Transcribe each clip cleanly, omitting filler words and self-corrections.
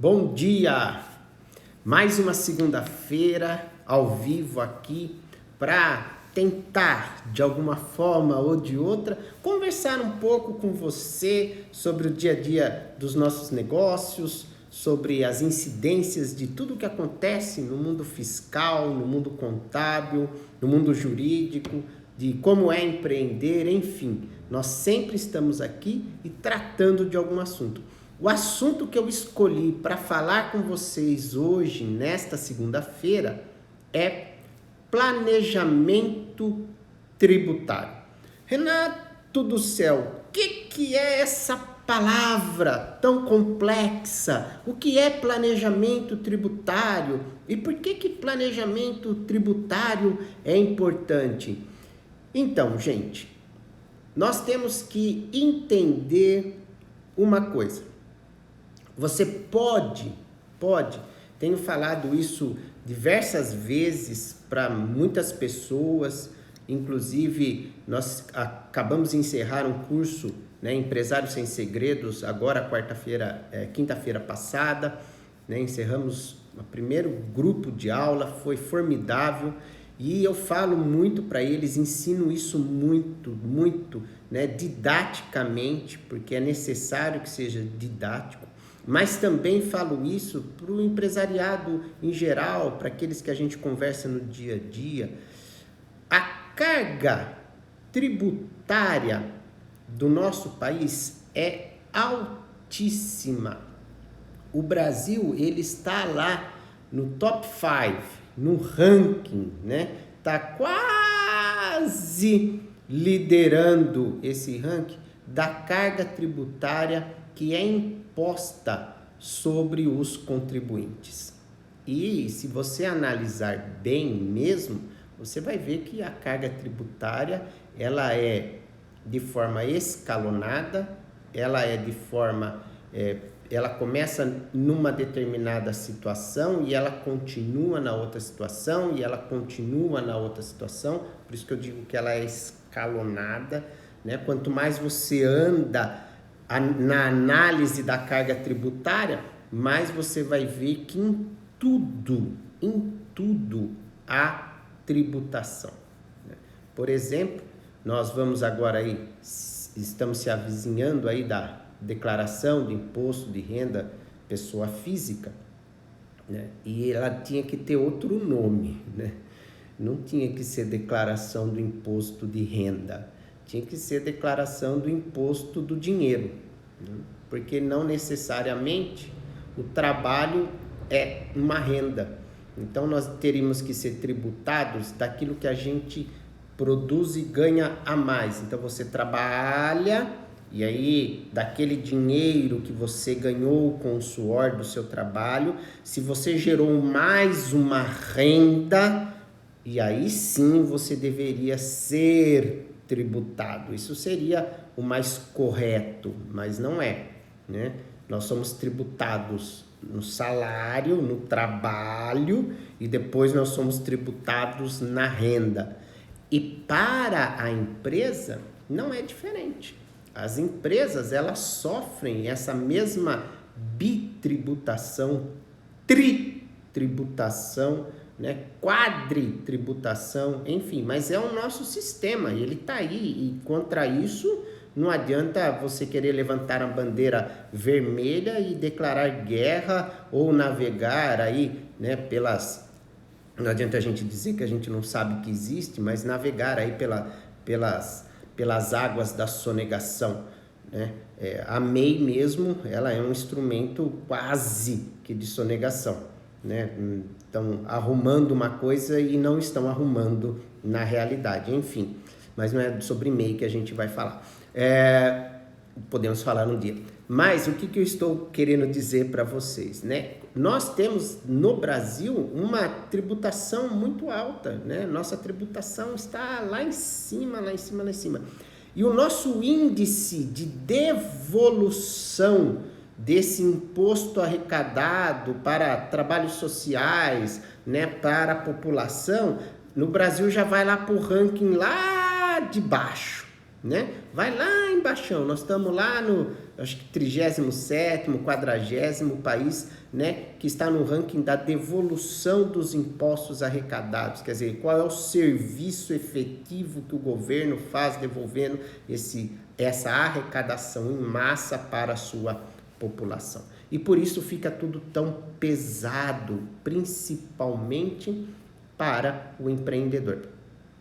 Bom dia! Mais uma segunda-feira ao vivo aqui para tentar, de alguma forma ou de outra, conversar um pouco com você sobre o dia a dia dos nossos negócios, sobre as incidências de tudo que acontece no mundo fiscal, no mundo contábil, no mundo jurídico, de como é empreender, enfim. Nós sempre estamos aqui e tratando de algum assunto. O assunto que eu escolhi para falar com vocês hoje, nesta segunda-feira, é planejamento tributário. Renato do céu, o que é essa palavra tão complexa? O que é planejamento tributário? E por que planejamento tributário é importante? Então, gente, nós temos que entender uma coisa. Você pode, tenho falado isso diversas vezes para muitas pessoas, inclusive nós acabamos de encerrar um curso, né, Empresário Sem Segredos, agora quinta-feira passada, né, encerramos o primeiro grupo de aula, foi formidável e eu falo muito para eles, ensino isso muito, né, didaticamente, porque é necessário que seja didático. Mas também falo isso para o empresariado em geral, para aqueles que a gente conversa no dia a dia. A carga tributária do nosso país é altíssima. O Brasil, ele está lá no top 5, no ranking, né? Está quase liderando esse ranking da carga tributária que é imposta sobre os contribuintes. E se você analisar bem mesmo, você vai ver que a carga tributária, ela é de forma escalonada, ela é de forma, ela começa numa determinada situação e ela continua na outra situação e ela continua na outra situação, por isso que eu digo que ela é escalonada, né? Quanto mais você anda na análise da carga tributária, mais você vai ver que em tudo há tributação. Por exemplo, nós vamos agora aí, estamos se avizinhando aí da declaração de imposto de renda pessoa física, né? E ela tinha que ter outro nome, né? Não tinha que ser declaração do imposto de renda, tinha que ser declaração do imposto do dinheiro, né? Porque não necessariamente o trabalho é uma renda. Então nós teríamos que ser tributados daquilo que a gente produz e ganha a mais. Então você trabalha e aí daquele dinheiro que você ganhou com o suor do seu trabalho, se você gerou mais uma renda, e aí sim você deveria ser tributado. Isso seria o mais correto, mas não é, né? Nós somos tributados no salário, no trabalho, e depois nós somos tributados na renda. E para a empresa não é diferente. As empresas, elas sofrem essa mesma bitributação, tritributação, né, quadritributação, enfim, mas é o nosso sistema, ele está aí, e contra isso não adianta você querer levantar a bandeira vermelha e declarar guerra ou navegar aí, né, não adianta a gente dizer que a gente não sabe que existe, mas navegar aí pelas águas da sonegação, né? A MEI mesmo, ela é um instrumento quase que de sonegação, né? Estão arrumando uma coisa e não estão arrumando na realidade, enfim, mas não é sobre MEI que a gente vai falar, podemos falar um dia, mas o que eu estou querendo dizer para vocês, né? Nós temos no Brasil uma tributação muito alta, né? Nossa tributação está lá em cima, e o nosso índice de devolução desse imposto arrecadado para trabalhos sociais, né, para a população, no Brasil já vai lá para o ranking lá de baixo, né? Vai lá embaixo, nós estamos lá no acho que 37º, 40º país, né, que está no ranking da devolução dos impostos arrecadados. Quer dizer, qual é o serviço efetivo que o governo faz devolvendo essa arrecadação em massa para a sua população. E por isso fica tudo tão pesado, principalmente para o empreendedor.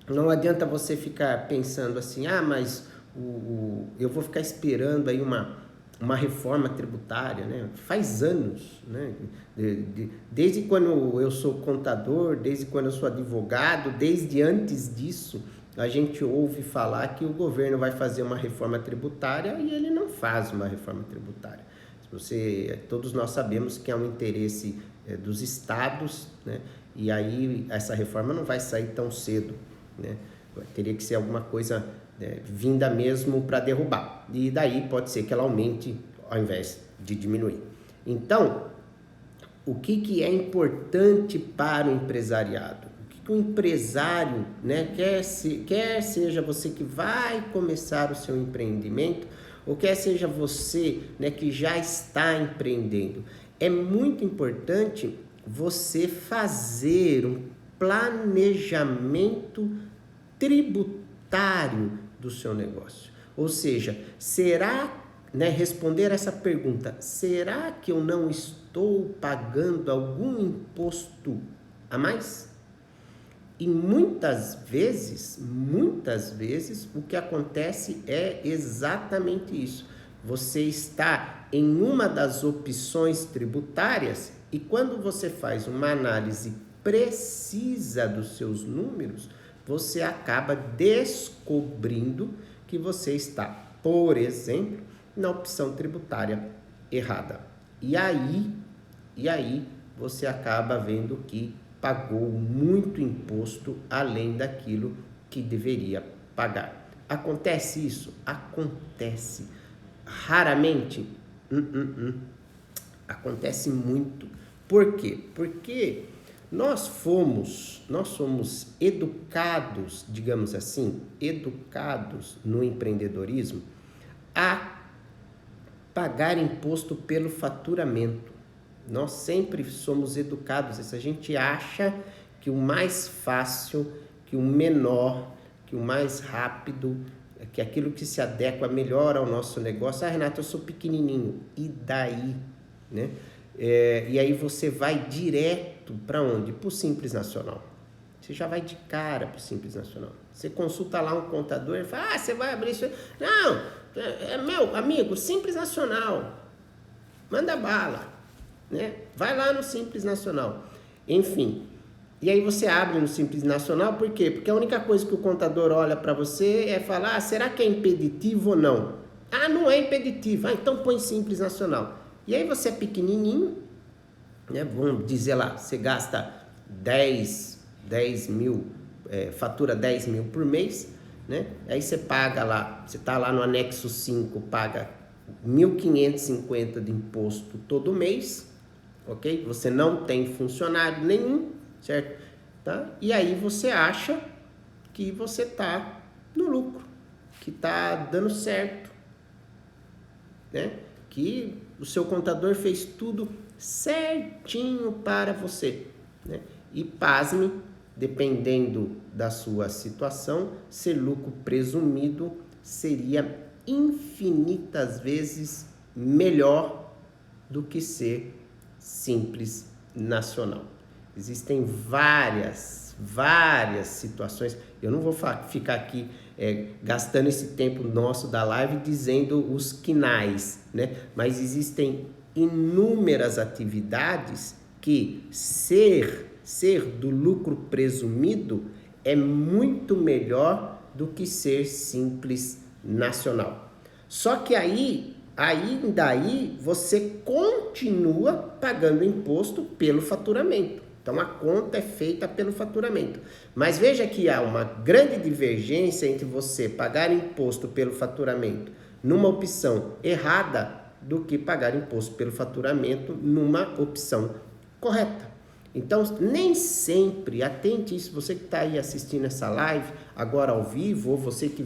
Não adianta você ficar pensando assim, mas eu vou ficar esperando aí uma reforma tributária, né? Faz anos, né? Desde quando eu sou contador, desde quando eu sou advogado, desde antes disso, a gente ouve falar que o governo vai fazer uma reforma tributária e ele não faz uma reforma tributária. Todos nós sabemos que é um interesse dos estados, né? E aí essa reforma não vai sair tão cedo, né? Teria que ser alguma coisa vinda mesmo para derrubar. E daí pode ser que ela aumente ao invés de diminuir. Então, o que é importante para o empresariado? O que o empresário, né, quer seja você que vai começar o seu empreendimento, ou quer seja você, né, que já está empreendendo, é muito importante você fazer um planejamento tributário do seu negócio. Ou seja, responder essa pergunta, será que eu não estou pagando algum imposto a mais? E muitas vezes, o que acontece é exatamente isso. Você está em uma das opções tributárias e quando você faz uma análise precisa dos seus números, você acaba descobrindo que você está, por exemplo, na opção tributária errada. E aí você acaba vendo que pagou muito imposto além daquilo que deveria pagar. Acontece isso? Acontece. Raramente? Acontece muito. Por quê? Porque nós somos educados, digamos assim, no empreendedorismo a pagar imposto pelo faturamento. Nós sempre somos educados. A gente acha que o mais fácil, que o menor, que o mais rápido, que aquilo que se adequa melhor ao nosso negócio. Renato, eu sou pequenininho. E daí? Né? E aí você vai direto para onde? Para o Simples Nacional. Você já vai de cara para o Simples Nacional. Você consulta lá um contador e fala, você vai abrir isso aí. Não, meu amigo, Simples Nacional. Manda bala. Né? Vai lá no Simples Nacional. Enfim, e aí você abre no Simples Nacional, por quê? Porque a única coisa que o contador olha para você é falar, será que é impeditivo ou não? Não é impeditivo. Então põe Simples Nacional. E aí você é pequenininho, né? Vamos dizer lá, você gasta 10 mil, fatura 10 mil por mês, né? Aí você paga lá, você está lá no anexo 5, paga 1.550 de imposto todo mês, ok? Você não tem funcionário nenhum, certo? Tá? E aí você acha que você está no lucro, que está dando certo, né? Que o seu contador fez tudo certinho para você, né? E pasme, dependendo da sua situação, ser lucro presumido seria infinitas vezes melhor do que ser Simples Nacional. Existem várias situações. Eu não vou ficar aqui gastando esse tempo nosso da live dizendo os quinais, né? Mas existem inúmeras atividades que ser do lucro presumido é muito melhor do que ser Simples Nacional. Só que ainda aí você continua pagando imposto pelo faturamento. Então a conta é feita pelo faturamento. Mas veja que há uma grande divergência entre você pagar imposto pelo faturamento numa opção errada do que pagar imposto pelo faturamento numa opção correta. Então, nem sempre, atente isso, você que está aí assistindo essa live agora ao vivo, ou você que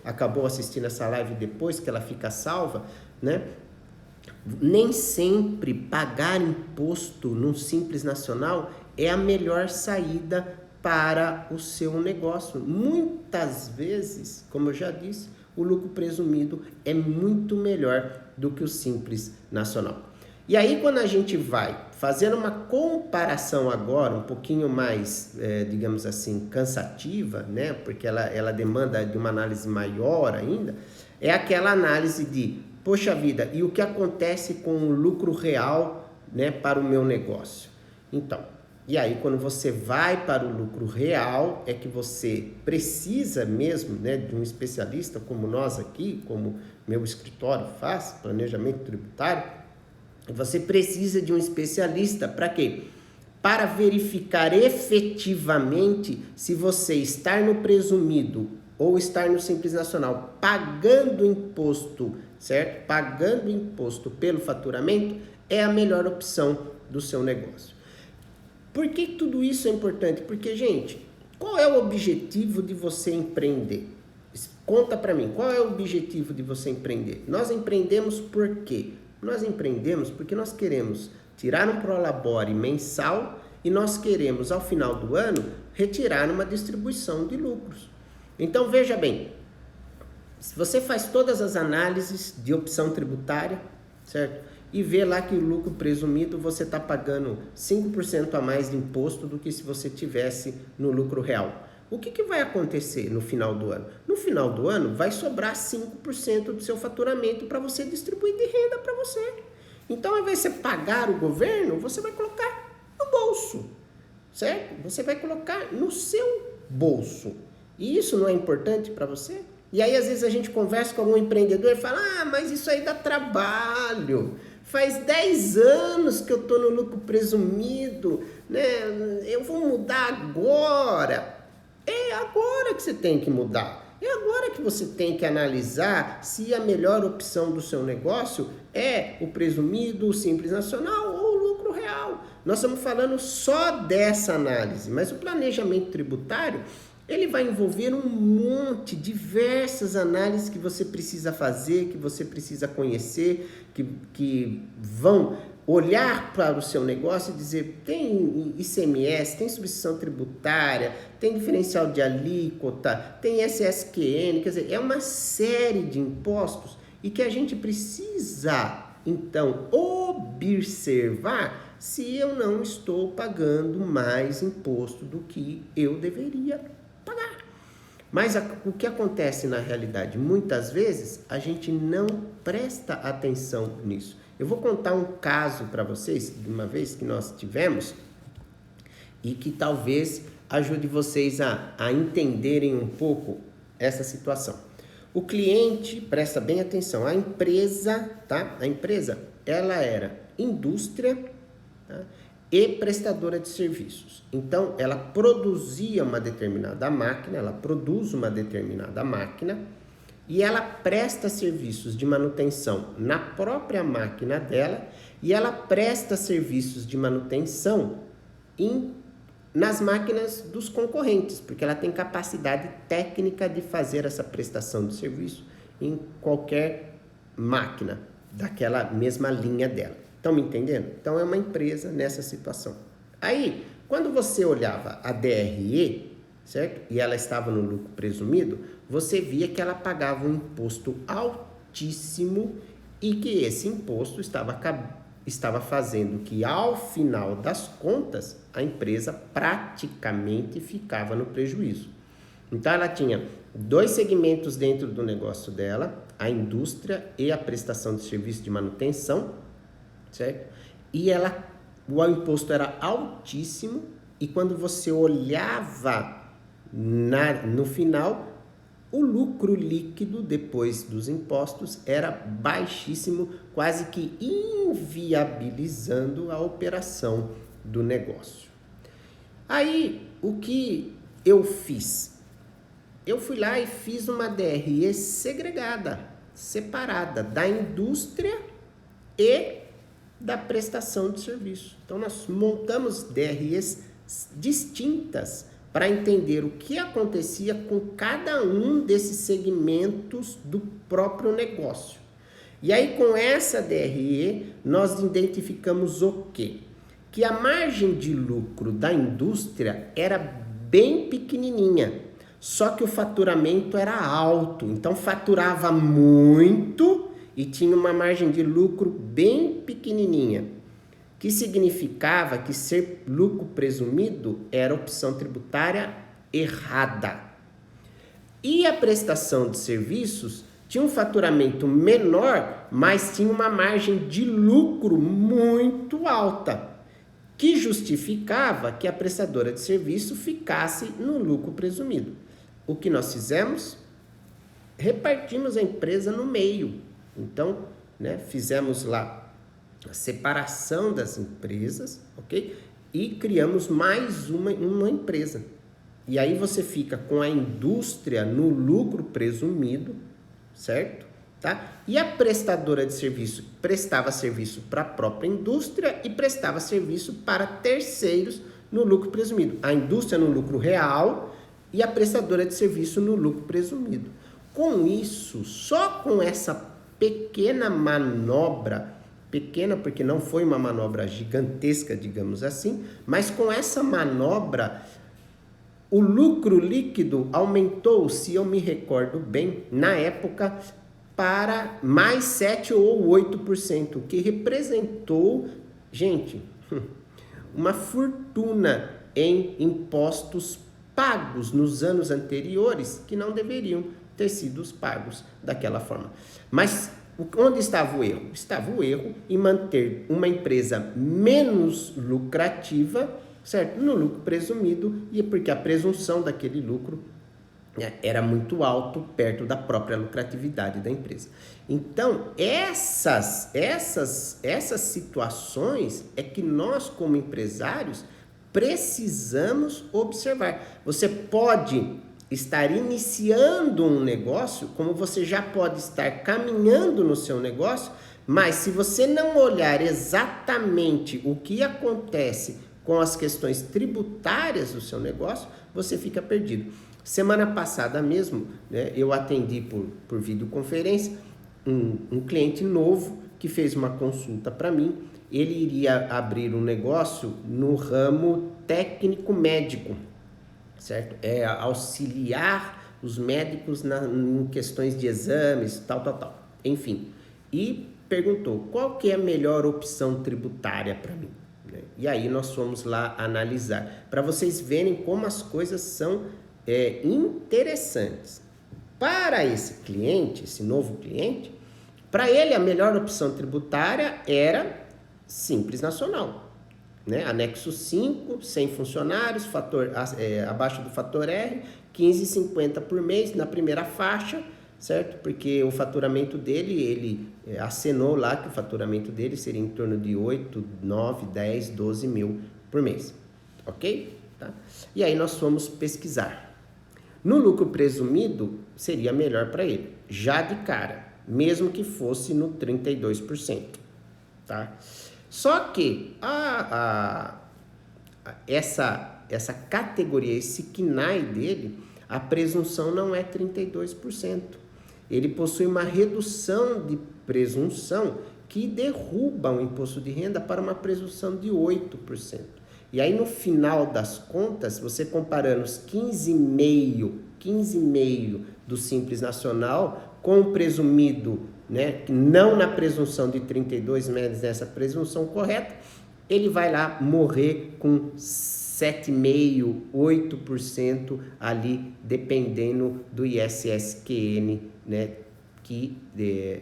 acabou assistindo essa live depois que ela fica salva, né? Nem sempre pagar imposto no Simples Nacional é a melhor saída para o seu negócio. Muitas vezes, como eu já disse, o lucro presumido é muito melhor do que o Simples Nacional. E aí, quando a gente vai fazer uma comparação agora, um pouquinho mais, digamos assim, cansativa, né? Porque ela demanda de uma análise maior ainda, é aquela análise de, poxa vida, e o que acontece com o lucro real, né, para o meu negócio? Então, e aí quando você vai para o lucro real, é que você precisa mesmo, né, de um especialista como nós aqui, como meu escritório faz, planejamento tributário. Você precisa de um especialista para quê? Para verificar efetivamente se você estar no presumido ou estar no Simples Nacional pagando imposto, certo? Pagando imposto pelo faturamento é a melhor opção do seu negócio. Por que tudo isso é importante? Porque, gente, qual é o objetivo de você empreender? Conta para mim, qual é o objetivo de você empreender? Nós empreendemos por quê? Nós empreendemos porque nós queremos tirar um prolabore mensal e nós queremos, ao final do ano, retirar uma distribuição de lucros. Então, veja bem, se você faz todas as análises de opção tributária, certo? E vê lá que o lucro presumido você está pagando 5% a mais de imposto do que se você tivesse no lucro real. O que vai acontecer no final do ano? No final do ano vai sobrar 5% do seu faturamento para você distribuir de renda para você. Então, ao invés de você pagar o governo, você vai colocar no bolso, certo? Você vai colocar no seu bolso. E isso não é importante para você? E aí, às vezes, a gente conversa com algum empreendedor e fala, mas isso aí dá trabalho. Faz 10 anos que eu estou no lucro presumido, né? Eu vou mudar agora. É agora que você tem que mudar. É agora que você tem que analisar se a melhor opção do seu negócio é o presumido, o Simples Nacional ou o lucro real. Nós estamos falando só dessa análise, mas o planejamento tributário, ele vai envolver um monte, diversas análises que você precisa fazer, que você precisa conhecer, que vão olhar para o seu negócio e dizer, tem ICMS, tem substituição tributária, tem diferencial de alíquota, tem SSQN, quer dizer, é uma série de impostos e que a gente precisa, então, observar se eu não estou pagando mais imposto do que eu deveria pagar. Mas o que acontece na realidade? Muitas vezes a gente não presta atenção nisso. Eu vou contar um caso para vocês, de uma vez que nós tivemos, e que talvez ajude vocês a entenderem um pouco essa situação. O cliente, presta bem atenção, a empresa, tá? A empresa, ela era indústria, tá? E prestadora de serviços. Então, ela produzia uma determinada máquina, ela produz uma determinada máquina e ela presta serviços de manutenção na própria máquina dela e ela presta serviços de manutenção nas máquinas dos concorrentes, porque ela tem capacidade técnica de fazer essa prestação de serviço em qualquer máquina daquela mesma linha dela. Estão me entendendo? Então, é uma empresa nessa situação. Aí, quando você olhava a DRE, certo? E ela estava no lucro presumido, você via que ela pagava um imposto altíssimo e que esse imposto estava fazendo que, ao final das contas, a empresa praticamente ficava no prejuízo. Então, ela tinha 2 segmentos dentro do negócio dela, a indústria e a prestação de serviço de manutenção, certo? E o imposto era altíssimo e quando você olhava no final, o lucro líquido depois dos impostos era baixíssimo, quase que inviabilizando a operação do negócio. Aí, o que eu fiz? Eu fui lá e fiz uma DRE segregada, separada da indústria e da prestação de serviço. Então, nós montamos DREs distintas para entender o que acontecia com cada um desses segmentos do próprio negócio. E aí, com essa DRE, nós identificamos o quê? Que a margem de lucro da indústria era bem pequenininha, só que o faturamento era alto, então faturava muito e tinha uma margem de lucro bem pequenininha, que significava que ser lucro presumido era opção tributária errada. E a prestação de serviços tinha um faturamento menor, mas tinha uma margem de lucro muito alta, que justificava que a prestadora de serviço ficasse no lucro presumido. O que nós fizemos? Repartimos a empresa no meio. Então, fizemos lá a separação das empresas, ok? E criamos mais uma empresa. E aí você fica com a indústria no lucro presumido, certo? Tá? E a prestadora de serviço prestava serviço para a própria indústria e prestava serviço para terceiros no lucro presumido. A indústria no lucro real e a prestadora de serviço no lucro presumido. Com isso, só com essa pequena manobra, pequena porque não foi uma manobra gigantesca, digamos assim, mas com essa manobra, o lucro líquido aumentou, se eu me recordo bem, na época, para mais 7 ou 8%, o que representou, gente, uma fortuna em impostos pagos nos anos anteriores que não deveriam ter sido pagos daquela forma. Mas onde estava o erro? Estava o erro em manter uma empresa menos lucrativa, certo? No lucro presumido, e porque a presunção daquele lucro era muito alto, perto da própria lucratividade da empresa. Então, essas situações é que nós, como empresários, precisamos observar. Você pode estar iniciando um negócio, como você já pode estar caminhando no seu negócio, mas se você não olhar exatamente o que acontece com as questões tributárias do seu negócio, você fica perdido. Semana passada mesmo, eu atendi por videoconferência um cliente novo que fez uma consulta para mim. Ele iria abrir um negócio no ramo técnico-médico, certo? Auxiliar os médicos em questões de exames, tal. Enfim, e perguntou qual que é a melhor opção tributária para mim. E aí nós fomos lá analisar, para vocês verem como as coisas são interessantes. Para esse cliente, esse novo cliente, para ele a melhor opção tributária era Simples Nacional, Anexo 5, 100 funcionários, abaixo do fator R, 15,50 por mês na primeira faixa, certo? Porque o faturamento dele, ele acenou lá que o faturamento dele seria em torno de 8, 9, 10, 12 mil por mês, ok? Tá? E aí nós fomos pesquisar. No lucro presumido, seria melhor para ele, já de cara, mesmo que fosse no 32%, tá? Só que essa categoria, esse KNAI dele, a presunção não é 32%. Ele possui uma redução de presunção que derruba o imposto de renda para uma presunção de 8%. E aí, no final das contas, você comparando os 15,5% do Simples Nacional com o presumido, não na presunção de 32%, mas nessa presunção correta, ele vai lá morrer com 7,5%, 8% ali, dependendo do ISSQN, que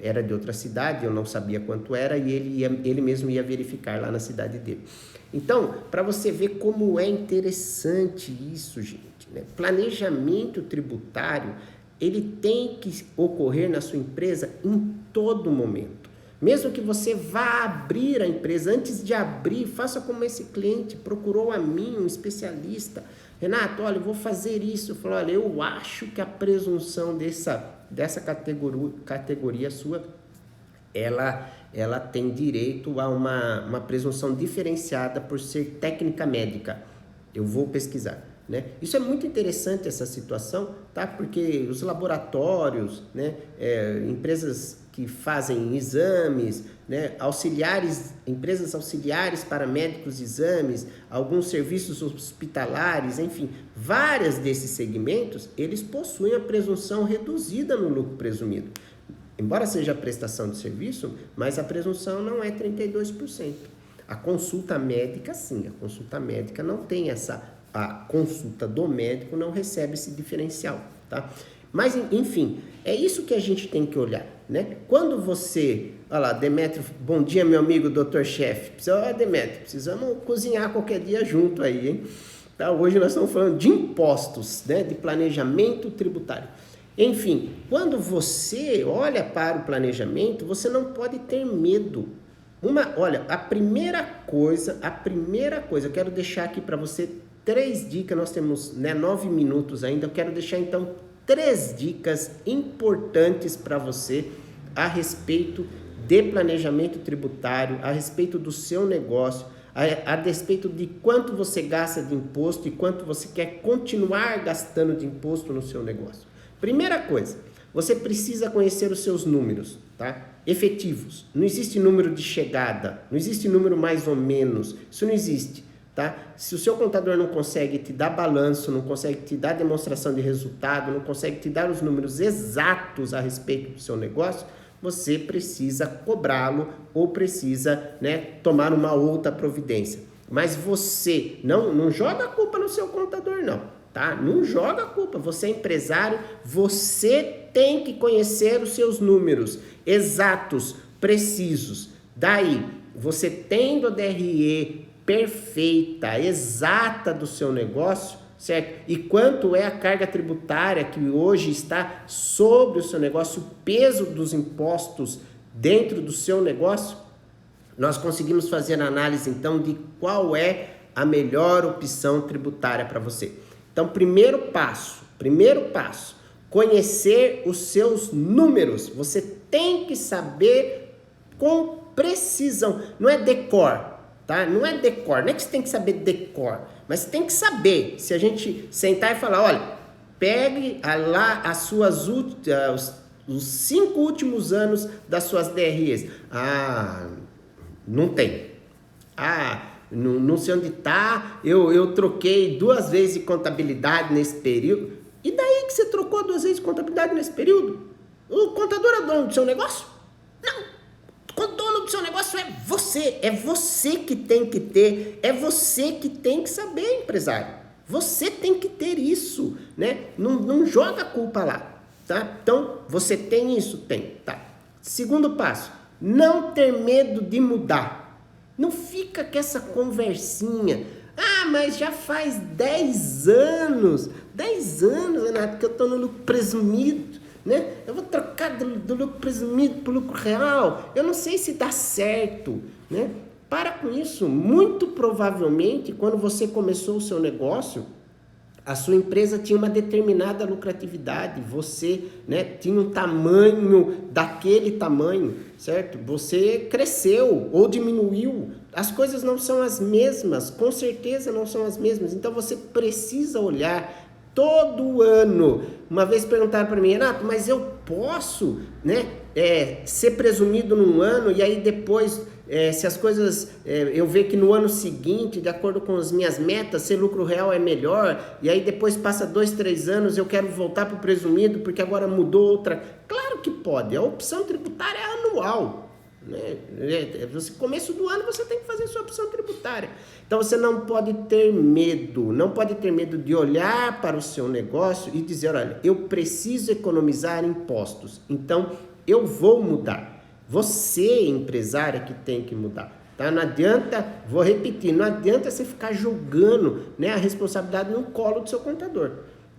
era de outra cidade, eu não sabia quanto era, e ele mesmo ia verificar lá na cidade dele. Então, para você ver como é interessante isso, gente, planejamento tributário, ele tem que ocorrer na sua empresa em todo momento. Mesmo que você vá abrir a empresa, antes de abrir, faça como esse cliente procurou a mim, um especialista. Renato, olha, eu vou fazer isso. Eu falo, olha, eu acho que a presunção dessa categoria sua, ela tem direito a uma presunção diferenciada por ser técnica médica. Eu vou pesquisar. né? Isso é muito interessante, essa situação, tá? Porque os laboratórios, né, empresas que fazem exames, né, empresas auxiliares para médicos de exames, alguns serviços hospitalares, enfim, vários desses segmentos, eles possuem a presunção reduzida no lucro presumido. Embora seja a prestação de serviço, mas a presunção não é 32%. A consulta médica, sim, a consulta médica não tem a consulta do médico não recebe esse diferencial, tá? Mas, enfim, é isso que a gente tem que olhar, né? Quando você... Olha lá, Demétrio, bom dia, meu amigo doutor-chefe. Demétrio, precisamos cozinhar qualquer dia junto aí, hein? Tá? Hoje nós estamos falando de impostos, né? De planejamento tributário. Enfim, quando você olha para o planejamento, você não pode ter medo. Olha, a primeira coisa, eu quero deixar aqui para você 3 dicas, nós temos, né, 9 minutos ainda, eu quero deixar então 3 dicas importantes para você a respeito de planejamento tributário, a respeito do seu negócio, a respeito de quanto você gasta de imposto e quanto você quer continuar gastando de imposto no seu negócio. Primeira coisa, você precisa conhecer os seus números, tá? Efetivos. Não existe número de chegada, não existe número mais ou menos, isso não existe, tá? Se o seu contador não consegue te dar balanço, não consegue te dar demonstração de resultado, não consegue te dar os números exatos a respeito do seu negócio, você precisa cobrá-lo ou precisa, né, tomar uma outra providência. Mas você não joga a culpa no seu contador, não, tá? Não joga a culpa. Você é empresário, você tem que conhecer os seus números exatos, precisos. Daí, você tendo a DRE perfeita, exata do seu negócio, certo? E quanto é a carga tributária que hoje está sobre o seu negócio, o peso dos impostos dentro do seu negócio, nós conseguimos fazer a análise, então, de qual é a melhor opção tributária para você. Então, primeiro passo, conhecer os seus números. Você tem que saber com precisão, não é decor, tá? Não é decor, não é que você tem que saber decor, mas você tem que saber. Se a gente sentar e falar, olha, pegue lá as suas os 5 últimos anos das suas DREs. Não tem. Não sei onde está, eu troquei 2 vezes de contabilidade nesse período. E daí que você trocou 2 vezes de contabilidade nesse período? O contador é dono do seu negócio? Não. O dono do seu negócio é você que tem que ter, é você que tem que saber, empresário. Você tem que ter isso, né? Não joga a culpa lá, tá? Então, você tem isso? Tem, tá. Segundo passo, não ter medo de mudar. Não fica com essa conversinha. Mas já faz 10 anos, Renato, que eu estou no lucro presumido, né? Eu vou trocar do lucro presumido para o lucro real. Eu não sei se dá certo, né? Para com isso. Muito provavelmente, quando você começou o seu negócio, a sua empresa tinha uma determinada lucratividade, você, né, tinha um tamanho daquele tamanho, certo? Você cresceu ou diminuiu, as coisas não são as mesmas, com certeza não são as mesmas, então você precisa olhar todo ano. Uma vez perguntaram para mim, Renato, mas eu posso, né, ser presumido num ano e aí depois... se as coisas, eu ver que no ano seguinte, de acordo com as minhas metas, ser lucro real é melhor, e aí depois passa 2, 3 anos, eu quero voltar para o presumido, porque agora mudou outra. Claro que pode, a opção tributária é anual, né? Começo do ano você tem que fazer sua opção tributária. Então você não pode ter medo de olhar para o seu negócio e dizer, olha, eu preciso economizar impostos, então eu vou mudar. Você, empresário, que tem que mudar, tá? Não adianta, vou repetir, não adianta você ficar jogando, né, a responsabilidade no colo do seu contador.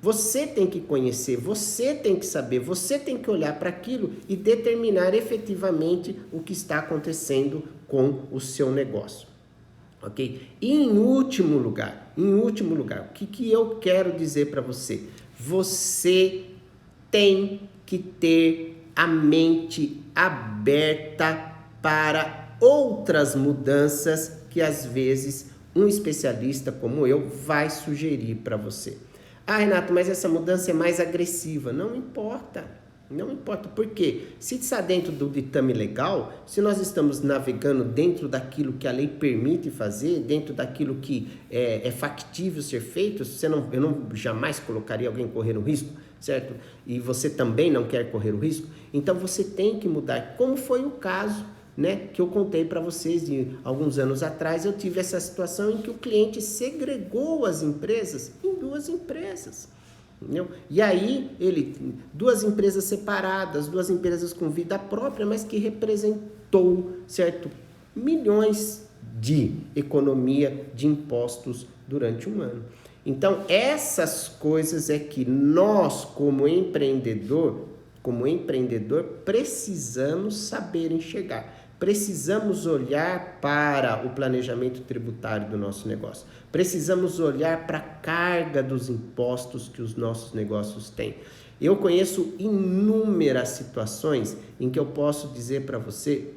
Você tem que conhecer, você tem que saber, você tem que olhar para aquilo e determinar efetivamente o que está acontecendo com o seu negócio, ok? E em último lugar, o que eu quero dizer para você? Você tem que ter a mente aberta para outras mudanças que às vezes um especialista como eu vai sugerir para você. Ah, Renato, mas essa mudança é mais agressiva. Não importa. Não importa. Por quê? Se está dentro do ditame legal, se nós estamos navegando dentro daquilo que a lei permite fazer, dentro daquilo que é factível ser feito, eu não jamais colocaria alguém correr o risco, certo? E você também não quer correr o risco, então você tem que mudar. Como foi o caso, né, que eu contei para vocês de alguns anos atrás, eu tive essa situação em que o cliente segregou as empresas em 2 empresas. Entendeu? E aí, duas empresas separadas, 2 empresas com vida própria, mas que representou, certo, milhões de economia de impostos durante um ano. Então, essas coisas é que nós, como empreendedor, precisamos saber enxergar. Precisamos olhar para o planejamento tributário do nosso negócio. Precisamos olhar para a carga dos impostos que os nossos negócios têm. Eu conheço inúmeras situações em que eu posso dizer para você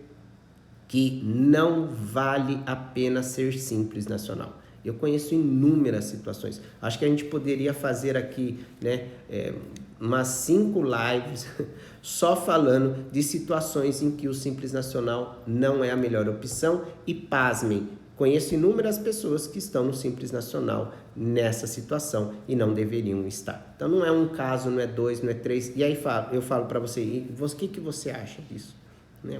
que não vale a pena ser Simples Nacional. Eu conheço inúmeras situações. Acho que a gente poderia fazer aqui, né, umas 5 lives só falando de situações em que o Simples Nacional não é a melhor opção. E pasmem, conheço inúmeras pessoas que estão no Simples Nacional nessa situação e não deveriam estar. Então não é um caso, não é 2, não é 3. E aí eu falo para você, o que você acha disso?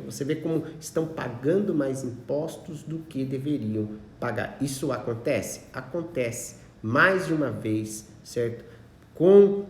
Você vê como estão pagando mais impostos do que deveriam pagar. Isso acontece? Acontece mais de uma vez, certo? Com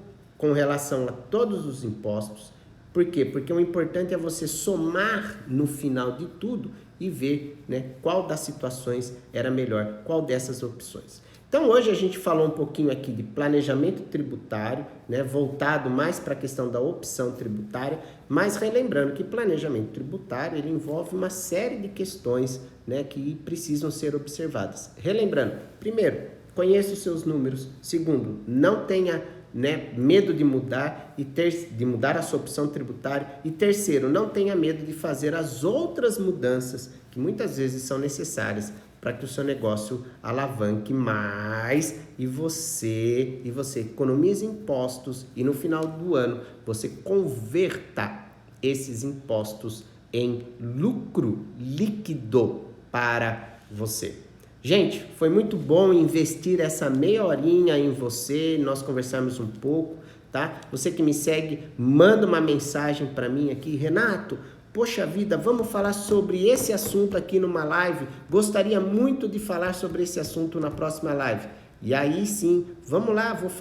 relação a todos os impostos. Por quê? Porque o importante é você somar no final de tudo e ver, né, qual das situações era melhor, qual dessas opções. Então hoje a gente falou um pouquinho aqui de planejamento tributário, né, voltado mais para a questão da opção tributária, mas relembrando que planejamento tributário ele envolve uma série de questões, né, que precisam ser observadas. Relembrando, primeiro, conheça os seus números. Segundo, não tenha, né, medo de mudar de mudar a sua opção tributária. E terceiro, não tenha medo de fazer as outras mudanças que muitas vezes são necessárias para que o seu negócio alavanque mais e você economize impostos e no final do ano você converta esses impostos em lucro líquido para você. Gente, foi muito bom investir essa meia horinha em você, nós conversarmos um pouco, tá? Você que me segue, manda uma mensagem para mim aqui, Renato, poxa vida, vamos falar sobre esse assunto aqui numa live. Gostaria muito de falar sobre esse assunto na próxima live. E aí sim, vamos lá, vamos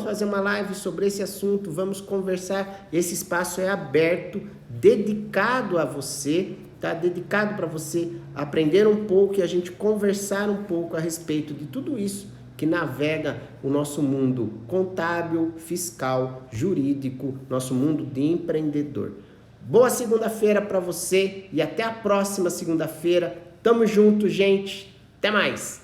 fazer uma live sobre esse assunto, vamos conversar. Esse espaço é aberto, dedicado a você, tá? Dedicado para você aprender um pouco e a gente conversar um pouco a respeito de tudo isso que navega o nosso mundo contábil, fiscal, jurídico, nosso mundo de empreendedor. Boa segunda-feira para você e até a próxima segunda-feira. Tamo junto, gente. Até mais.